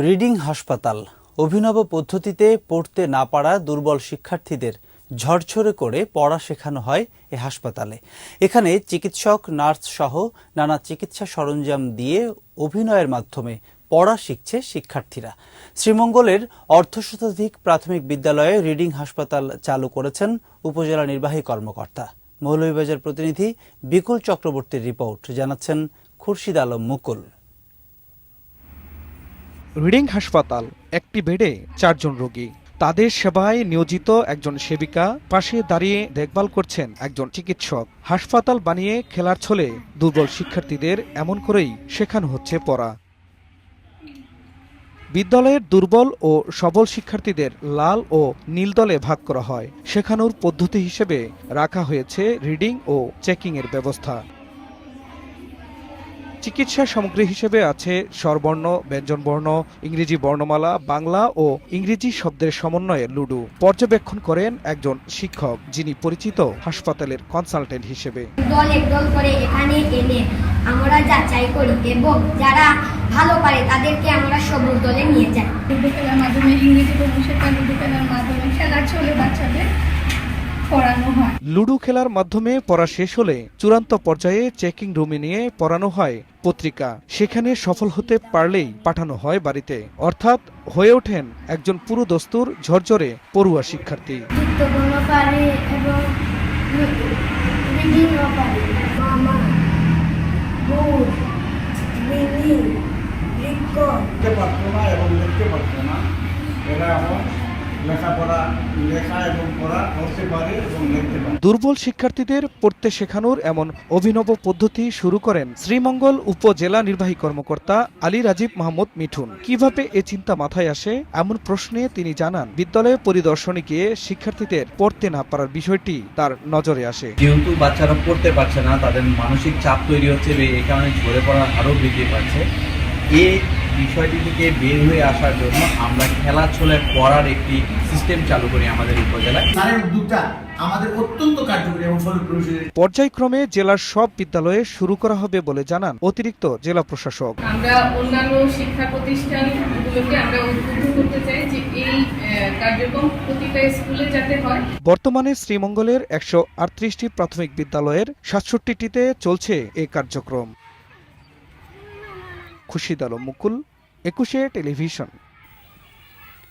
Reading হাসপাতাল অভিনব পদ্ধতিতে পড়তে না পারা দুর্বল শিক্ষার্থীদের ঝরঝরে করে পড়া শেখানো হয় এ হাসপাতালে। এখানে চিকিৎসক, নার্স সহ নানা চিকিৎসা সরঞ্জাম দিয়ে অভিনয়ের মাধ্যমে পড়া শিখছে শিক্ষার্থীরা। শ্রীমঙ্গলের অর্ধশতাধিক প্রাথমিক বিদ্যালয়ে রিডিং হাসপাতাল চালু করেছেন উপজেলা নির্বাহী কর্মকর্তা। মৌলভীবাজার প্রতিনিধি বিকুল চক্রবর্তীর রিপোর্ট, জানাচ্ছেন খুরশিদ আলম মুকুল। রিডিং হাসপাতাল, একটি বেডে 4 জন রোগী, তাদের সেবায় নিয়োজিত একজন সেবিকা, পাশে দাঁড়িয়ে দেখভাল করছেন একজন চিকিৎসক। হাসপাতাল বানিয়ে খেলার ছলে দুর্বল শিক্ষার্থীদের এমন করেই শেখানো হচ্ছে পড়া। বিদ্যালয়ের দুর্বল ও সবল শিক্ষার্থীদের লাল ও নীল দলে ভাগ করা হয়। শেখানোর পদ্ধতি হিসেবে রাখা হয়েছে রিডিং ও চেকিংয়ের ব্যবস্থা। চিকিৎসা সামগ্রী হিসেবে আছে স্বরবর্ণ, ব্যঞ্জনবর্ণ, ইংরেজি বর্ণমালা, বাংলা ও ইংরেজি শব্দের সমন্বয়ে লুডু। পর্যবেক্ষণ করেন একজন শিক্ষক, যিনি পরিচিত হাসপাতালের কনসালটেন্ট হিসেবে। দল এক দল করে এখানে এনে আমরা যাচাই করি এবং যারা ভালো পারে তাদেরকে আমরা সবুজ দলে নিয়ে যাই। লুডো খেলার মাধ্যমে ইংরেজি শেখা, লুডো খেলার মাধ্যমে খেলার ছলে বাচ্চাদের পড়ানো হয়। লুডো খেলার মাধ্যমে পড়া শেষ হলে চূড়ান্ত পর্যায়ে চেকিং রুমে নিয়ে পড়ানো হয় পত্রিকা। সেখানে সফল হতে পারলেই পাঠানো হয় বাড়িতে, অর্থাৎ হয়ে ওঠেন একজন পুরো দস্তুর ঝরঝরে পড়ুয়া শিক্ষার্থী। দুর্বল শিক্ষার্থীদের পড়তে শেখানোর এমন অভিনব পদ্ধতি শুরু করেন শ্রীমঙ্গল উপজেলা নির্বাহী কর্মকর্তা আলী রাজীব মাহমুদ মিঠুন। কিভাবে এ চিন্তা মাথায় আসে এমন প্রশ্নে তিনি জানান, বিদ্যালয়ে পরিদর্শনে গিয়ে শিক্ষার্থীদের পড়তে না পারার বিষয়টি তার নজরে আসে। যেহেতু বাচ্চারা পড়তে পারছে না, তাদের মানসিক চাপ তৈরি হচ্ছে, এই কারণে ঝরে পড়ার হারও বৃদ্ধি পাচ্ছে। এই বিষয়টি থেকে বের হয়ে আসার জন্য আমরা খেলার ছলে পড়ার একটি সিস্টেম চালু করি আমাদের উপজেলায়। আমাদের অত্যন্ত কার্যকরী এবং ফলপ্রসূ। পর্যায়ক্রমে জেলার সব বিদ্যালয়ে শুরু করা হবে বলে জানান অতিরিক্ত জেলা প্রশাসক। আমরা অন্যান্য শিক্ষা প্রতিষ্ঠানগুলোকে আমরা উদ্বুদ্ধ করতে চাই যে এই কার্যক্রম প্রতিটা স্কুলে যাতে হয়। বর্তমানে শ্রীমঙ্গলের 138টি প্রাথমিক বিদ্যালয়ের 67টিতে চলছে এই কার্যক্রম। খুরশিদ আলম মুকুল, 21 টেলিভিশন।